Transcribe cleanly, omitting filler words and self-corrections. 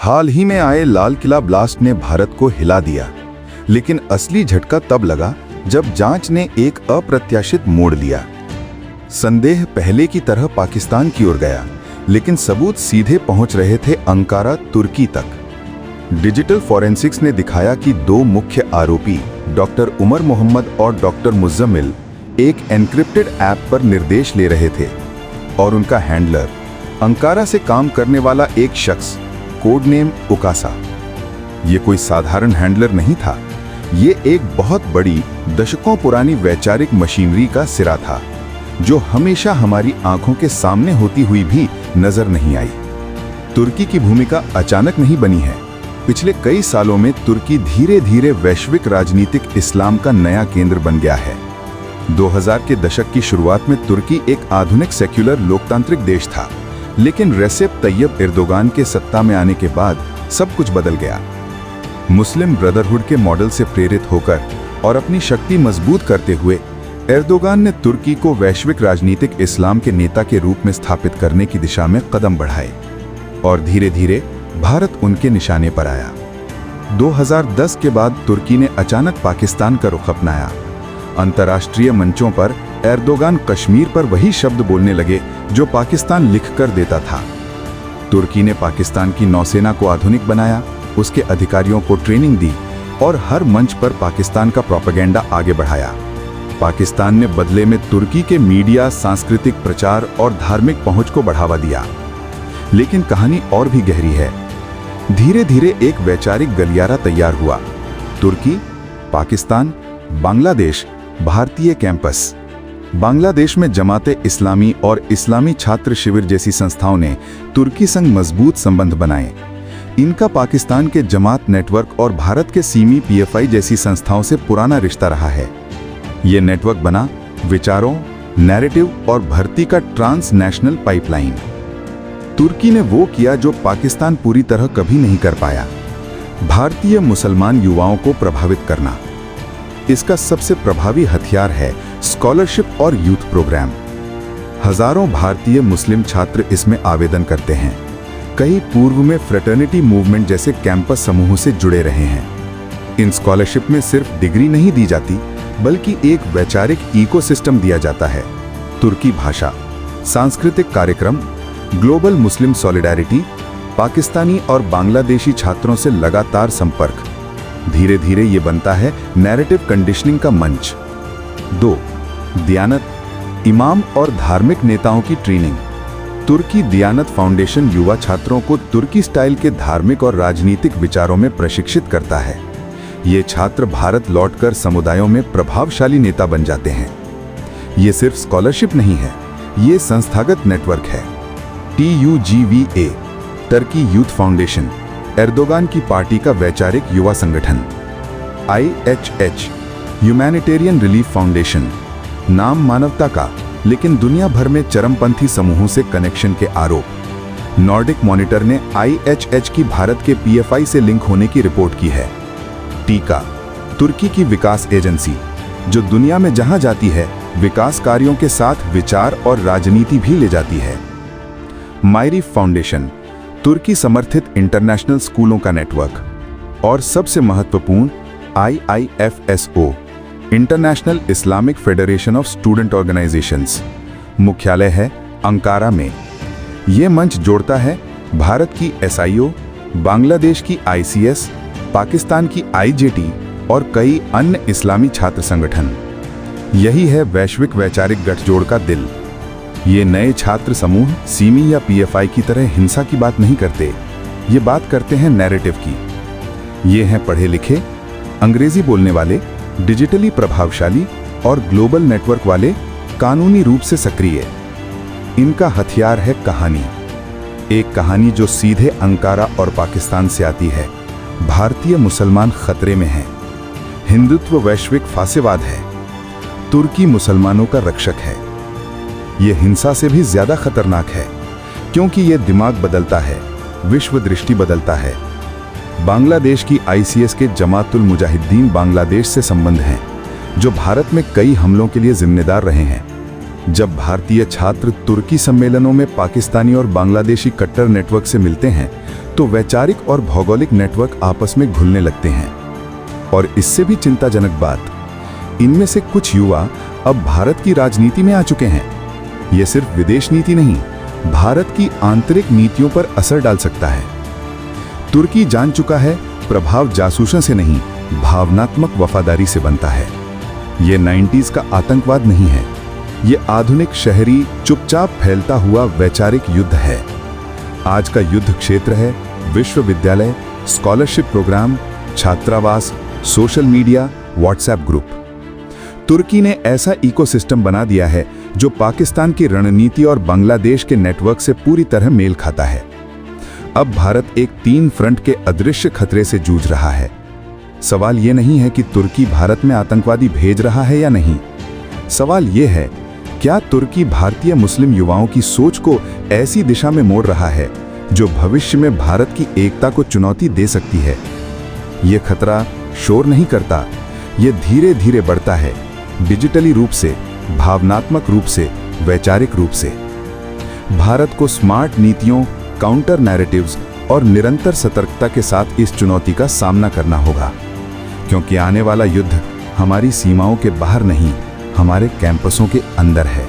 हाल ही में आए लाल किला ब्लास्ट ने भारत को हिला दिया, लेकिन असली झटका तब लगा जब जांच ने एक अप्रत्याशित मोड़ लिया। संदेह पहले की तरह पाकिस्तान की ओर गया, लेकिन सबूत सीधे पहुंच रहे थे अंकारा, तुर्की तक। डिजिटल फॉरेंसिक्स ने दिखाया कि दो मुख्य आरोपी डॉक्टर उमर मोहम्मद और डॉक्टर मुज़म्मिल एक एन्क्रिप्टेड ऐप पर निर्देश ले रहे थे और उनका हैंडलर अंकारा से काम करने वाला एक शख्स, कोड नेम उकासा। ये कोई साधारण हैंडलर नहीं था, ये एक बहुत बड़ी दशकों पुरानी वैचारिक मशीनरी का सिरा था, जो हमेशा हमारी आंखों के सामने होती हुई भी नजर नहीं आई। तुर्की की भूमिका अचानक नहीं बनी है। पिछले कई सालों में तुर्की धीरे धीरे वैश्विक राजनीतिक इस्लाम का नया केंद्र बन गया है। 2000 के दशक की शुरुआत में तुर्की एक आधुनिक सेक्युलर लोकतांत्रिक देश था, लेकिन रेसेप तैयब एर्दोगान के सत्ता में आने के बाद सब कुछ बदल गया। मुस्लिम ब्रदरहुड के मॉडल से प्रेरित होकर और अपनी शक्ति मजबूत करते हुए एर्दोगान ने तुर्की को वैश्विक राजनीतिक इस्लाम के नेता के रूप में स्थापित करने की दिशा में कदम बढ़ाए और धीरे धीरे भारत उनके निशाने पर आया। 2010 के बाद तुर्की ने अचानक पाकिस्तान का रुख अपनाया। अंतर्राष्ट्रीय मंचों पर एर्दोगान कश्मीर पर वही शब्द बोलने लगे जो पाकिस्तान लिखकर देता था। तुर्की ने पाकिस्तान की नौसेना को आधुनिक बनाया, उसके अधिकारियों को ट्रेनिंग दी और हर मंच पर पाकिस्तान का प्रोपेगेंडा आगे बढ़ाया। पाकिस्तान ने बदले में तुर्की के मीडिया, सांस्कृतिक प्रचार और धार्मिक पहुंच को बढ़ावा दिया। लेकिन कहानी और भी गहरी है। धीरे धीरे एक वैचारिक गलियारा तैयार हुआ। तुर्की, पाकिस्तान, बांग्लादेश, भारतीय कैंपस। बांग्लादेश में जमाते इस्लामी और इस्लामी छात्र शिविर जैसी संस्थाओं ने तुर्की संग मजबूत संबंध बनाए। इनका पाकिस्तान के जमात नेटवर्क और भारत के सीमी पीएफआई जैसी संस्थाओं से पुराना रिश्ता रहा है। ये नेटवर्क बना विचारों, नैरेटिव और भर्ती का ट्रांसनेशनल पाइपलाइन। तुर्की ने वो किया जो पाकिस्तान पूरी तरह कभी नहीं कर पाया, भारतीय मुसलमान युवाओं को प्रभावित करना। इसका सबसे प्रभावी हथियार है स्कॉलरशिप और यूथ प्रोग्राम। हजारों भारतीय मुस्लिम छात्र इसमें आवेदन करते हैं। कई पूर्व में फ्रेटर्निटी मूवमेंट जैसे कैंपस समूहों से जुड़े रहे हैं। इन स्कॉलरशिप में सिर्फ डिग्री नहीं दी जाती, बल्कि एक वैचारिक इकोसिस्टम दिया जाता है। तुर्की भाषा, सांस्कृतिक कार्यक्रम, ग्लोबल मुस्लिम सॉलिडारिटी, पाकिस्तानी और बांग्लादेशी छात्रों से लगातार संपर्क। धीरे धीरे ये बनता है नैरेटिव कंडीशनिंग का मंच। 2. दियानत, इमाम और धार्मिक नेताओं की ट्रेनिंग। तुर्की दियानत फाउंडेशन युवा छात्रों को तुर्की स्टाइल के धार्मिक और राजनीतिक विचारों में प्रशिक्षित करता है। ये छात्र भारत लौटकर समुदायों में प्रभावशाली नेता बन जाते हैं। ये सिर्फ स्कॉलरशिप नहीं है, ये संस्थागत नेटवर्क है। TUGVA, Turkey youth foundation, Erdogan की पार्टी का वैचारिक युवा संगठन। IHH, ह्यूमैनिटेरियन रिलीफ फाउंडेशन, नाम मानवता का, लेकिन दुनिया भर में चरमपंथी समूहों से कनेक्शन के आरोप। नॉर्डिक मॉनिटर ने IHH की भारत के PFI से लिंक होने की रिपोर्ट की है। टीका, तुर्की की विकास एजेंसी, जो दुनिया में जहां जाती है विकास कार्यों के साथ विचार और राजनीति भी ले जाती है। मायरीफ फाउंडेशन, तुर्की समर्थित इंटरनेशनल स्कूलों का नेटवर्क। और सबसे महत्वपूर्ण IIFSO, international Islamic federation of student organisations. मुख्यालय है अंकारा में। ये मंच जोड़ता है भारत की SIO, बांग्लादेश की ICS, पाकिस्तान की IJT और कई अन्य इस्लामी छात्र संगठन। यही है वैश्विक वैचारिक गठजोड़ का दिल। ये नए छात्र समूह सीमी या PFI की तरह हिंसा की बात नहीं करते, ये बात करते हैं नैरेटिव की। ये हैं पढ़े लिखे, अंग्रेजी बोलने वाले, डिजिटली प्रभावशाली और ग्लोबल नेटवर्क वाले, कानूनी रूप से सक्रिय। इनका हथियार है कहानी। एक कहानी जो सीधे अंकारा और पाकिस्तान से आती है। भारतीय मुसलमान खतरे में हैं। हिंदुत्व वैश्विक फासेवाद है। तुर्की मुसलमानों का रक्षक है। यह हिंसा से भी ज्यादा खतरनाक है, क्योंकि यह दिमाग बदलता है, विश्व दृष्टि बदलता है। बांग्लादेश की ICS के जमातुल मुजाहिदीन बांग्लादेश से संबंध हैं, जो भारत में कई हमलों के लिए जिम्मेदार रहे हैं। जब भारतीय छात्र तुर्की सम्मेलनों में पाकिस्तानी और बांग्लादेशी कट्टर नेटवर्क से मिलते हैं, तो वैचारिक और भौगोलिक नेटवर्क आपस में घुलने लगते हैं। और इससे भी चिंताजनक बात, इनमें से कुछ युवा अब भारत की राजनीति में आ चुके हैं। यह सिर्फ विदेश नीति नहीं, भारत की आंतरिक नीतियों पर असर डाल सकता है। तुर्की जान चुका है, प्रभाव जासूसों से नहीं, भावनात्मक वफादारी से बनता है। ये 90s का आतंकवाद नहीं है, ये आधुनिक शहरी चुपचाप फैलता हुआ वैचारिक युद्ध है। आज का युद्ध क्षेत्र है विश्वविद्यालय, स्कॉलरशिप प्रोग्राम, छात्रावास, सोशल मीडिया, व्हाट्सएप ग्रुप। तुर्की ने ऐसा इकोसिस्टम बना दिया है जो पाकिस्तान की रणनीति और बांग्लादेश के नेटवर्क से पूरी तरह मेल खाता है। अब भारत एक 3 फ्रंट के अदृश्य खतरे से जूझ रहा है। सवाल ये नहीं है कि तुर्की भारत में आतंकवादी भेज रहा है या नहीं। सवाल ये है, क्या तुर्की भारतीय मुस्लिम युवाओं की सोच को ऐसी दिशा में मोड़ रहा है जो भविष्य में भारत की एकता को चुनौती दे सकती है। ये खतरा शोर नहीं करता, ये धीरे धीरे बढ़ता है, डिजिटली रूप से, भावनात्मक रूप से, वैचारिक रूप से। भारत को स्मार्ट नीतियों, काउंटर नैरेटिव्स और निरंतर सतर्कता के साथ इस चुनौती का सामना करना होगा, क्योंकि आने वाला युद्ध हमारी सीमाओं के बाहर नहीं, हमारे कैंपसों के अंदर है।